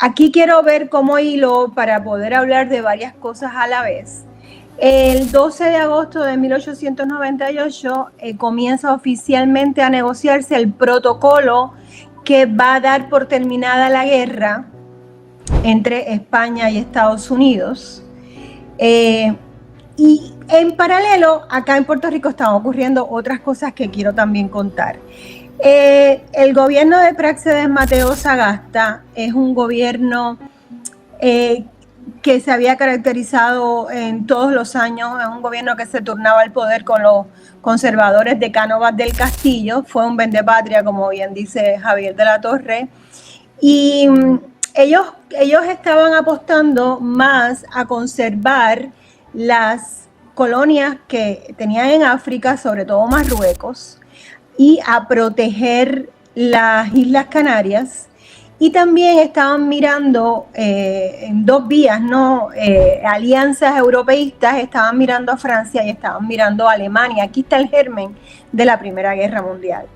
Aquí quiero ver cómo hilo para poder hablar de varias cosas a la vez. El 12 de agosto de 1898 comienza oficialmente a negociarse el protocolo que va a dar por terminada la guerra entre España y Estados Unidos. Y en paralelo, acá en Puerto Rico están ocurriendo otras cosas que quiero también contar. El gobierno de Práxedes Mateo Sagasta es un gobierno que se había caracterizado en todos los años, es un gobierno que se turnaba el poder con los conservadores de Cánovas del Castillo, fue un vendepatria, como bien dice Javier de la Torre, y ellos estaban apostando más a conservar las colonias que tenían en África, sobre todo Marruecos, y a proteger las Islas Canarias, y también estaban mirando en dos vías, ¿no? Alianzas europeístas, estaban mirando a Francia y estaban mirando a Alemania. Aquí está el germen de la Primera Guerra Mundial.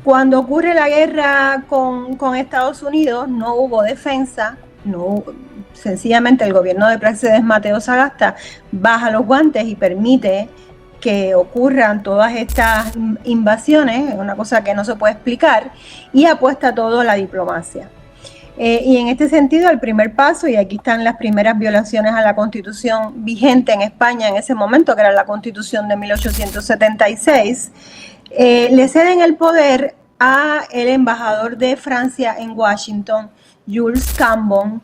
Cuando ocurre la guerra con Estados Unidos, no hubo defensa, sencillamente el gobierno de Práxedes Mateo Sagasta baja los guantes y permite que ocurran todas estas invasiones, es una cosa que no se puede explicar, y apuesta todo a la diplomacia. Y en este sentido, el primer paso, y aquí están las primeras violaciones a la Constitución vigente en España en ese momento, que era la Constitución de 1876, le ceden el poder a el embajador de Francia en Washington, Jules Cambon,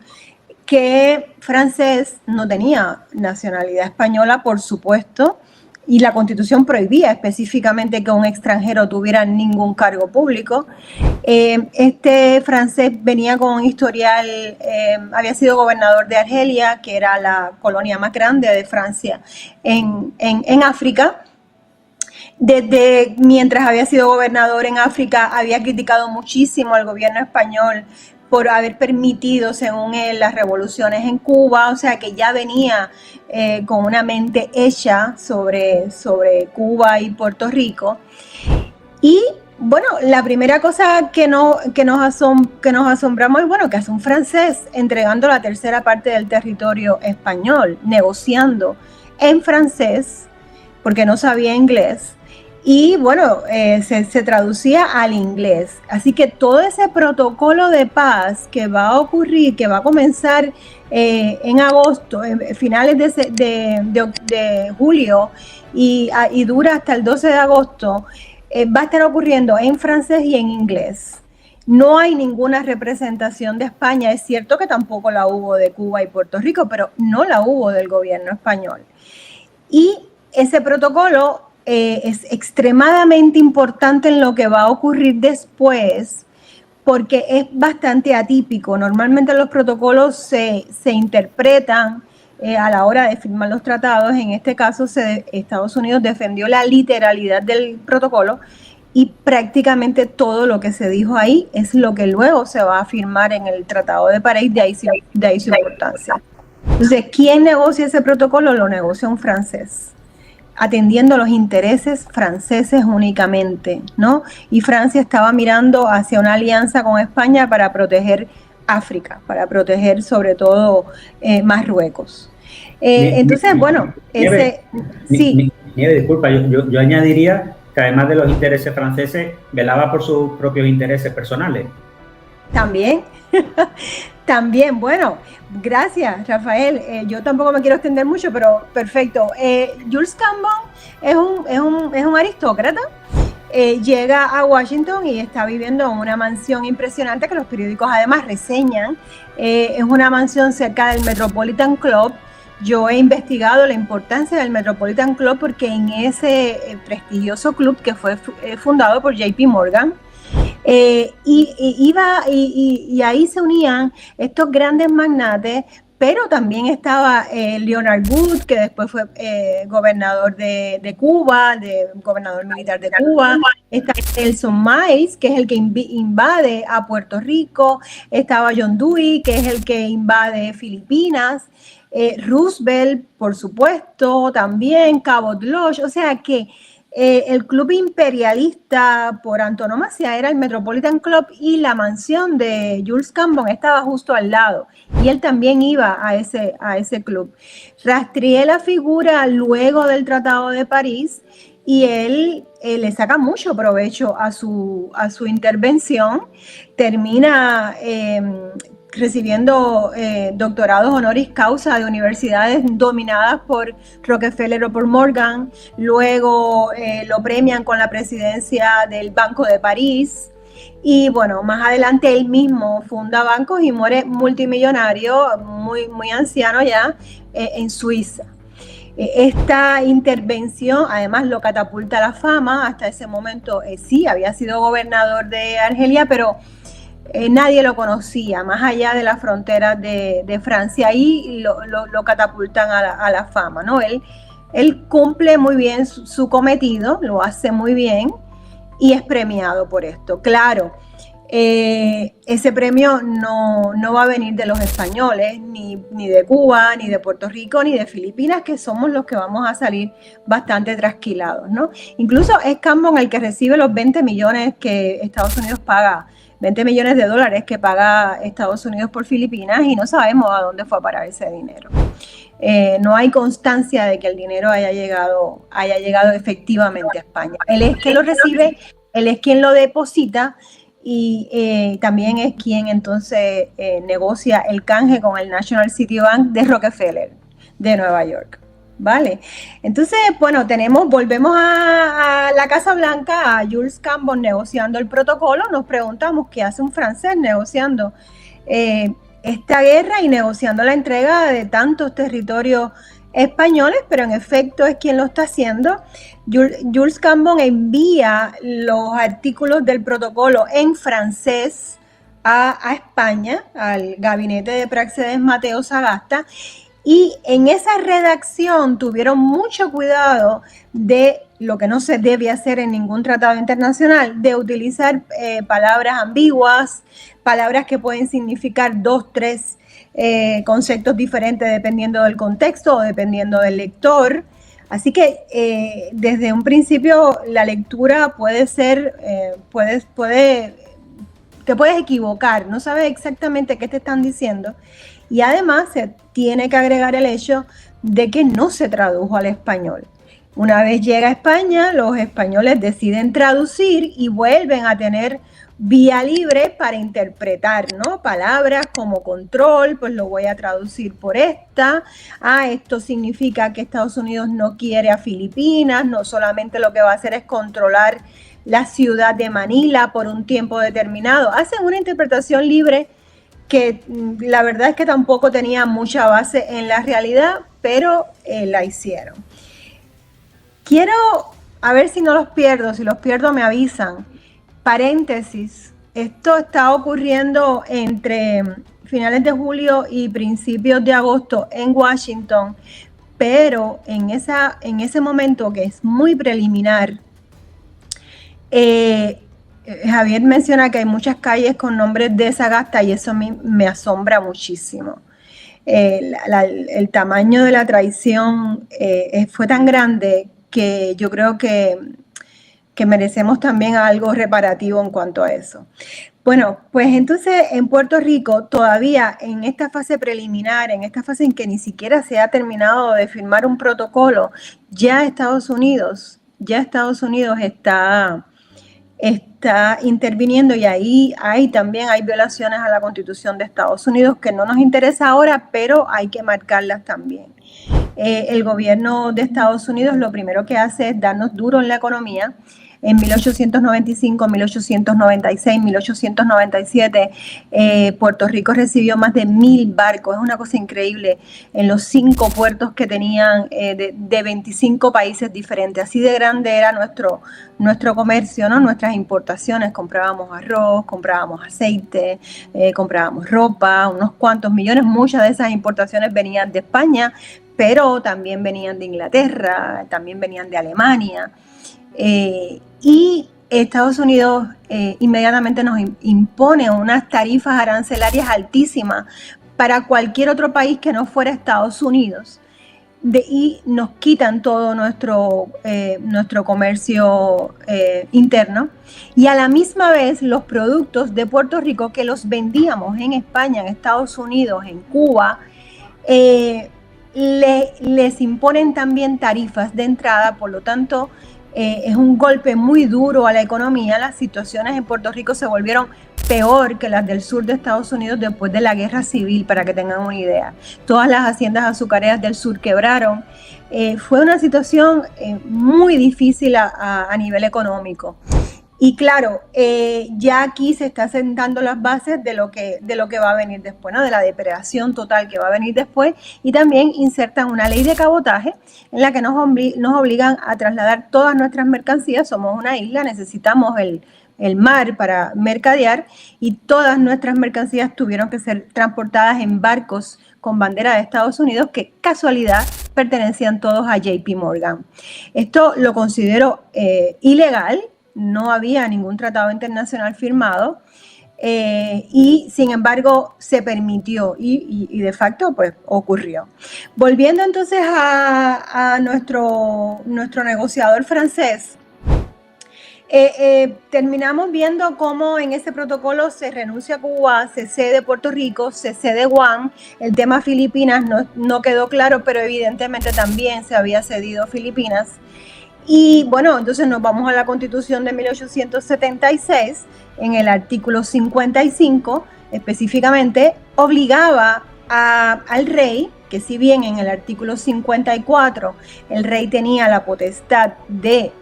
que francés, no tenía nacionalidad española, por supuesto, y la Constitución prohibía específicamente que un extranjero tuviera ningún cargo público. Este francés venía con un historial, había sido gobernador de Argelia, que era la colonia más grande de Francia en África. Desde mientras había sido gobernador en África, había criticado muchísimo al gobierno español por haber permitido, según él, las revoluciones en Cuba, o sea que ya venía con una mente hecha sobre Cuba y Puerto Rico. Y bueno, la primera cosa que nos asombramos es, bueno, que hace un francés entregando la tercera parte del territorio español, negociando en francés, porque no sabía inglés, y bueno, se traducía al inglés. Así que todo ese protocolo de paz que va a ocurrir, que va a comenzar en agosto, finales de julio, y dura hasta el 12 de agosto, va a estar ocurriendo en francés y en inglés. No hay ninguna representación de España. Es cierto que tampoco la hubo de Cuba y Puerto Rico, pero no la hubo del gobierno español. Y ese protocolo es extremadamente importante en lo que va a ocurrir después, porque es bastante atípico. Normalmente los protocolos se interpretan a la hora de firmar los tratados. En este caso, Estados Unidos defendió la literalidad del protocolo, y prácticamente todo lo que se dijo ahí es lo que luego se va a firmar en el Tratado de París, de ahí su importancia. Entonces, ¿quién negocia ese protocolo? Lo negocia un francés, atendiendo los intereses franceses únicamente, ¿no? Y Francia estaba mirando hacia una alianza con España para proteger África, para proteger sobre todo Marruecos. Entonces, bueno, Nieve, disculpa, yo añadiría que además de los intereses franceses, velaba por sus propios intereses personales. También, también, bueno, gracias, Rafael. Yo tampoco me quiero extender mucho, pero perfecto. Jules Cambon es un aristócrata. Llega a Washington y está viviendo en una mansión impresionante que los periódicos además reseñan. Es una mansión cerca del Metropolitan Club. Yo he investigado la importancia del Metropolitan Club porque en ese prestigioso club, que fue fundado por JP Morgan, y ahí se unían estos grandes magnates, pero también estaba Leonard Wood, que después fue gobernador de Cuba, gobernador militar de Cuba. Está Nelson Miles, que es el que invade a Puerto Rico. Estaba John Dewey, que es el que invade Filipinas. Roosevelt, por supuesto, también, Cabot Lodge. O sea que el club imperialista por antonomasia era el Metropolitan Club y la mansión de Jules Cambon estaba justo al lado y él también iba a ese club. Rastreé la figura luego del Tratado de París y él le saca mucho provecho a su intervención, termina recibiendo doctorados honoris causa de universidades dominadas por Rockefeller o por Morgan, luego lo premian con la presidencia del Banco de París y bueno, más adelante él mismo funda bancos y muere multimillonario, muy anciano ya, en Suiza. Esta intervención además lo catapulta a la fama. Hasta ese momento sí, había sido gobernador de Argelia, pero nadie lo conocía, más allá de las fronteras de Francia. Ahí lo catapultan a la fama, ¿no? Él cumple muy bien su cometido, lo hace muy bien y es premiado por esto. Claro, ese premio no va a venir de los españoles, ni de Cuba, ni de Puerto Rico, ni de Filipinas, que somos los que vamos a salir bastante trasquilados, ¿no? Incluso es Cambon el que recibe los 20 millones que Estados Unidos paga, 20 millones de dólares que paga Estados Unidos por Filipinas y no sabemos a dónde fue a parar ese dinero. No hay constancia de que el dinero haya llegado efectivamente a España. Él es quien lo recibe, él es quien lo deposita y también es quien entonces negocia el canje con el National City Bank de Rockefeller de Nueva York. Vale, entonces, bueno, volvemos a la Casa Blanca, a Jules Cambon negociando el protocolo. Nos preguntamos qué hace un francés negociando esta guerra y negociando la entrega de tantos territorios españoles, pero en efecto es quien lo está haciendo. Jules Cambon envía los artículos del protocolo en francés a España, al gabinete de Práxedes Mateo Sagasta, y en esa redacción tuvieron mucho cuidado de lo que no se debe hacer en ningún tratado internacional, de utilizar palabras ambiguas, palabras que pueden significar 2, 3 conceptos diferentes dependiendo del contexto o dependiendo del lector. Así que desde un principio la lectura puede ser, te puedes equivocar, no sabes exactamente qué te están diciendo. Y además se tiene que agregar el hecho de que no se tradujo al español. Una vez llega a España, los españoles deciden traducir y vuelven a tener vía libre para interpretar, ¿no? Palabras como control, pues lo voy a traducir por esta. Esto significa que Estados Unidos no quiere a Filipinas, no solamente lo que va a hacer es controlar la ciudad de Manila por un tiempo determinado. Hacen una interpretación libre que la verdad es que tampoco tenía mucha base en la realidad, pero la hicieron. Quiero, a ver si no los pierdo, si los pierdo me avisan. Paréntesis, esto está ocurriendo entre finales de julio y principios de agosto en Washington, pero en ese momento que es muy preliminar, Javier menciona que hay muchas calles con nombres de Sagasta y eso a mí me asombra muchísimo. El tamaño de la traición fue tan grande que yo creo que merecemos también algo reparativo en cuanto a eso. Bueno, pues entonces en Puerto Rico todavía en esta fase preliminar, en esta fase en que ni siquiera se ha terminado de firmar un protocolo, ya Estados Unidos está interviniendo y ahí también hay violaciones a la Constitución de Estados Unidos que no nos interesa ahora, pero hay que marcarlas también. El gobierno de Estados Unidos lo primero que hace es darnos duro en la economía. En 1895, 1896, 1897, Puerto Rico recibió más de 1,000 barcos. Es una cosa increíble en los 5 puertos que tenían de 25 países diferentes. Así de grande era nuestro comercio, ¿no? Nuestras importaciones. Comprábamos arroz, comprábamos aceite, comprábamos ropa, unos cuantos millones. Muchas de esas importaciones venían de España, pero también venían de Inglaterra, también venían de Alemania. Y Estados Unidos inmediatamente nos impone unas tarifas arancelarias altísimas para cualquier otro país que no fuera Estados Unidos. y nos quitan todo nuestro comercio interno, y a la misma vez los productos de Puerto Rico que los vendíamos en España, en Estados Unidos, en Cuba, les imponen también tarifas de entrada. Por lo tanto, es un golpe muy duro a la economía. Las situaciones en Puerto Rico se volvieron peor que las del sur de Estados Unidos después de la guerra civil, para que tengan una idea. Todas las haciendas azucareras del sur quebraron. Fue una situación muy difícil a nivel económico. Y claro, ya aquí se está sentando las bases de lo que va a venir después, ¿no? De la depredación total que va a venir después, y también insertan una ley de cabotaje en la que nos obligan a trasladar todas nuestras mercancías. Somos una isla, necesitamos el mar para mercadear, y todas nuestras mercancías tuvieron que ser transportadas en barcos con bandera de Estados Unidos, que casualidad pertenecían todos a JP Morgan. Esto lo considero ilegal. No había ningún tratado internacional firmado, y sin embargo se permitió, y de facto pues ocurrió. Volviendo entonces a nuestro negociador francés, terminamos viendo cómo en ese protocolo se renuncia a Cuba, se cede Puerto Rico, se cede Guam. El tema Filipinas no quedó claro, pero evidentemente también se había cedido Filipinas. Y bueno, entonces nos vamos a la Constitución de 1876. En el artículo 55 específicamente obligaba al rey, que si bien en el artículo 54 el rey tenía la potestad de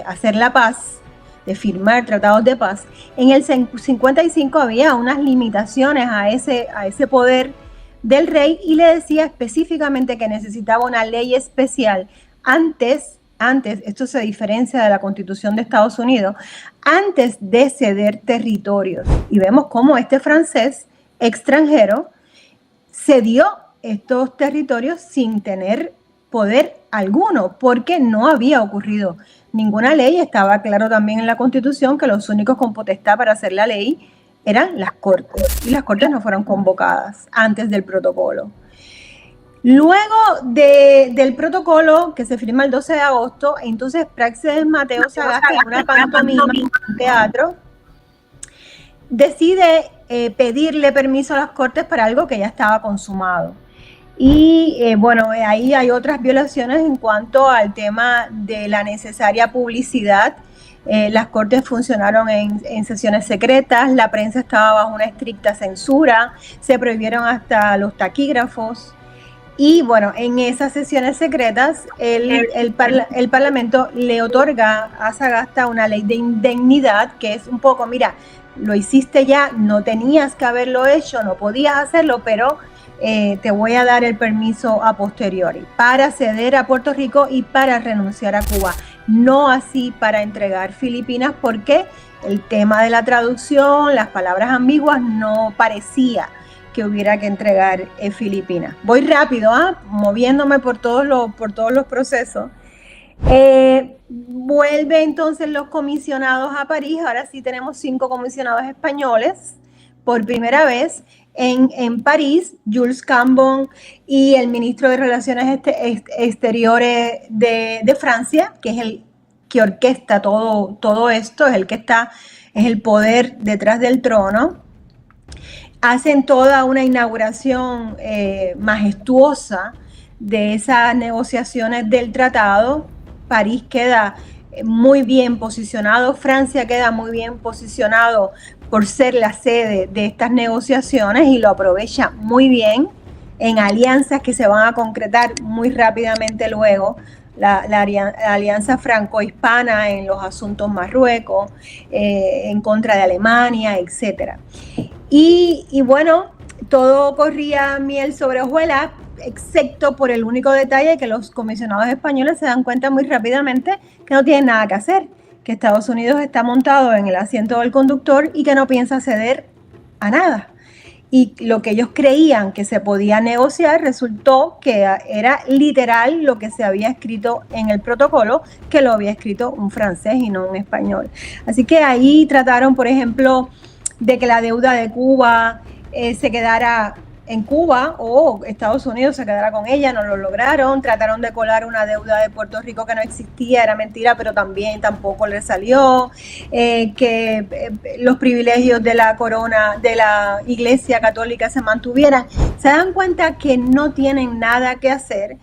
hacer la paz, de firmar tratados de paz, en el 55 había unas limitaciones a ese poder del rey, y le decía específicamente que necesitaba una ley especial antes, esto se diferencia de la Constitución de Estados Unidos, antes de ceder territorios. Y vemos cómo este francés extranjero cedió estos territorios sin tener poder alguno, porque no había ocurrido ninguna ley. Estaba claro también en la Constitución que los únicos con potestad para hacer la ley eran las Cortes, y las Cortes no fueron convocadas antes del protocolo. Luego del protocolo, que se firma el 12 de agosto, entonces Práxedes Mateo Sagasta, en una pantomima, un teatro, decide pedirle permiso a las Cortes para algo que ya estaba consumado. Y bueno, ahí hay otras violaciones en cuanto al tema de la necesaria publicidad. Las Cortes funcionaron en sesiones secretas, la prensa estaba bajo una estricta censura, se prohibieron hasta los taquígrafos. Y bueno, en esas sesiones secretas el Parlamento le otorga a Sagasta una ley de indemnidad, que es un poco, mira, lo hiciste ya, no tenías que haberlo hecho, no podías hacerlo, pero te voy a dar el permiso a posteriori para ceder a Puerto Rico y para renunciar a Cuba. No así para entregar Filipinas, porque el tema de la traducción, las palabras ambiguas, no parecía que hubiera que entregar Filipinas. Voy rápido, moviéndome por todos los procesos. Vuelve entonces los comisionados a París. Ahora sí tenemos 5 comisionados españoles por primera vez en París. Jules Cambon y el ministro de Relaciones Exteriores de Francia, que es el que orquesta todo esto, es el poder detrás del trono. Hacen toda una inauguración majestuosa de esas negociaciones del tratado. París queda muy bien posicionado, Francia queda muy bien posicionado por ser la sede de estas negociaciones, y lo aprovecha muy bien en alianzas que se van a concretar muy rápidamente luego. La alianza franco-hispana en los asuntos Marruecos, en contra de Alemania, etcétera. Y bueno, todo corría miel sobre hojuelas, excepto por el único detalle que los comisionados españoles se dan cuenta muy rápidamente que no tienen nada que hacer, que Estados Unidos está montado en el asiento del conductor y que no piensa ceder a nada. Y lo que ellos creían que se podía negociar resultó que era literal lo que se había escrito en el protocolo, que lo había escrito un francés y no un español. Así que ahí trataron, por ejemplo, de que la deuda de Cuba se quedara en Cuba o Estados Unidos se quedara con ella, no lo lograron, trataron de colar una deuda de Puerto Rico que no existía, era mentira, pero también tampoco le salió, que los privilegios de la corona, de la Iglesia Católica se mantuvieran. Se dan cuenta que no tienen nada que hacer,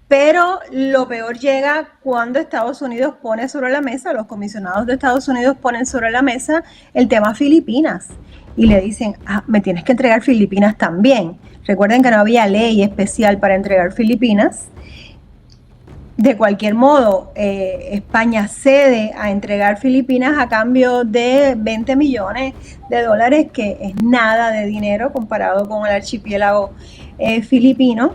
pero lo peor llega cuando Estados Unidos pone sobre la mesa, los comisionados de Estados Unidos ponen sobre la mesa el tema Filipinas y le dicen, me tienes que entregar Filipinas también. Recuerden que no había ley especial para entregar Filipinas. De cualquier modo, España cede a entregar Filipinas a cambio de 20 millones de dólares, que es nada de dinero comparado con el archipiélago filipino.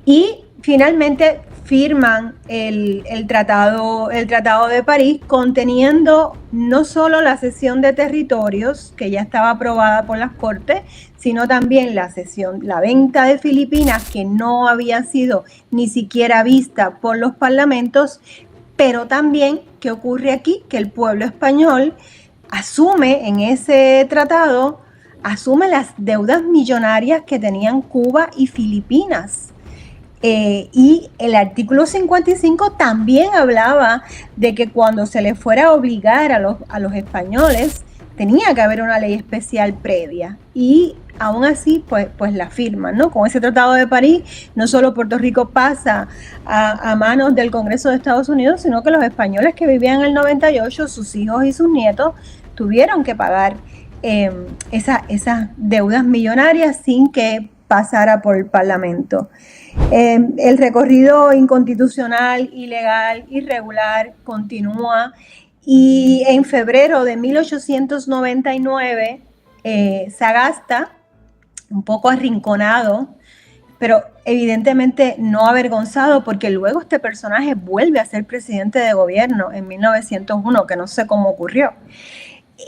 Y finalmente firman el tratado de París, conteniendo no solo la cesión de territorios, que ya estaba aprobada por las Cortes, sino también la venta de Filipinas, que no había sido ni siquiera vista por los parlamentos, pero también, ¿qué ocurre aquí? Que el pueblo español asume en ese tratado, asume las deudas millonarias que tenían Cuba y Filipinas. Y el artículo 55 también hablaba de que cuando se les fuera a obligar a los españoles, tenía que haber una ley especial previa, y aún así pues la firman, ¿no? Con ese Tratado de París, no solo Puerto Rico pasa a manos del Congreso de Estados Unidos, sino que los españoles que vivían en el 98, sus hijos y sus nietos, tuvieron que pagar esas deudas millonarias sin que pasara por el Parlamento. El recorrido inconstitucional, ilegal, irregular continúa, y en febrero de 1899 Sagasta, un poco arrinconado, pero evidentemente no avergonzado, porque luego este personaje vuelve a ser presidente de gobierno en 1901, que no sé cómo ocurrió.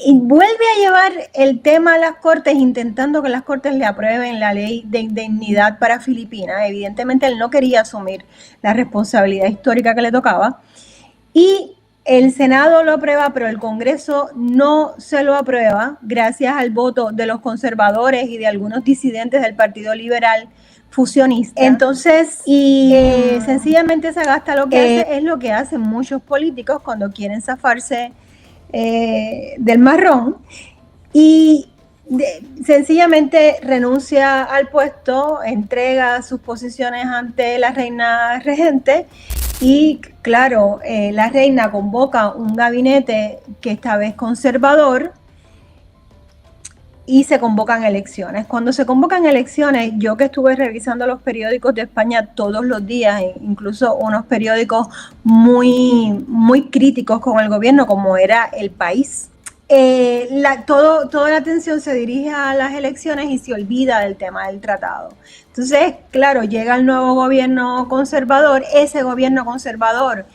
Y vuelve a llevar el tema a las Cortes, intentando que las Cortes le aprueben la ley de indemnidad para Filipinas. Evidentemente él no quería asumir la responsabilidad histórica que le tocaba, y el Senado lo aprueba, pero el Congreso no se lo aprueba, gracias al voto de los conservadores y de algunos disidentes del Partido Liberal fusionista. Entonces, sencillamente Sagasta lo que hace es lo que hacen muchos políticos cuando quieren zafarse del marrón, y sencillamente renuncia al puesto, entrega sus posiciones ante la reina regente, y claro, la reina convoca un gabinete que esta vez conservador, y se convocan elecciones. Cuando se convocan elecciones, yo que estuve revisando los periódicos de España todos los días, incluso unos periódicos muy, muy críticos con el gobierno, como era El País, toda la atención se dirige a las elecciones y se olvida del tema del tratado. Entonces, claro, llega el nuevo gobierno conservador. Ese gobierno conservador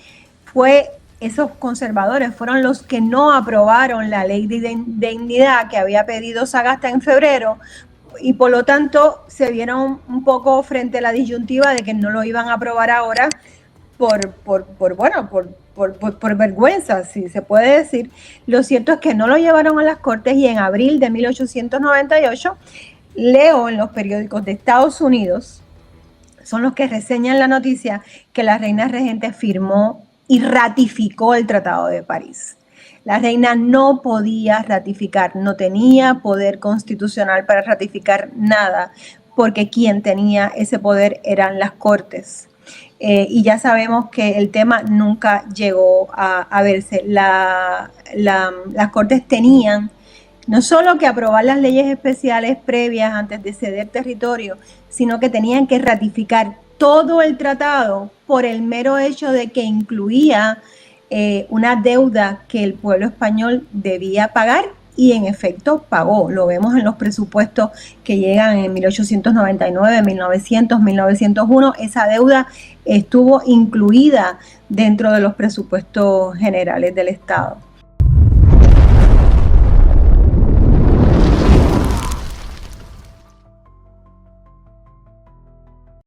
esos conservadores fueron los que no aprobaron la ley de indemnidad que había pedido Sagasta en febrero, y por lo tanto se vieron un poco frente a la disyuntiva de que no lo iban a aprobar ahora por vergüenza, si se puede decir. Lo cierto es que no lo llevaron a las Cortes, y en abril de 1898 leo en los periódicos de Estados Unidos, son los que reseñan la noticia, que la reina regente firmó y ratificó el Tratado de París. La reina no podía ratificar, no tenía poder constitucional para ratificar nada, porque quien tenía ese poder eran las Cortes. Y ya sabemos que el tema nunca llegó a verse. Las Cortes tenían no solo que aprobar las leyes especiales previas antes de ceder territorio, sino que tenían que ratificar todo el tratado por el mero hecho de que incluía una deuda que el pueblo español debía pagar, y en efecto pagó. Lo vemos en los presupuestos que llegan en 1899, 1900, 1901. Esa deuda estuvo incluida dentro de los presupuestos generales del Estado.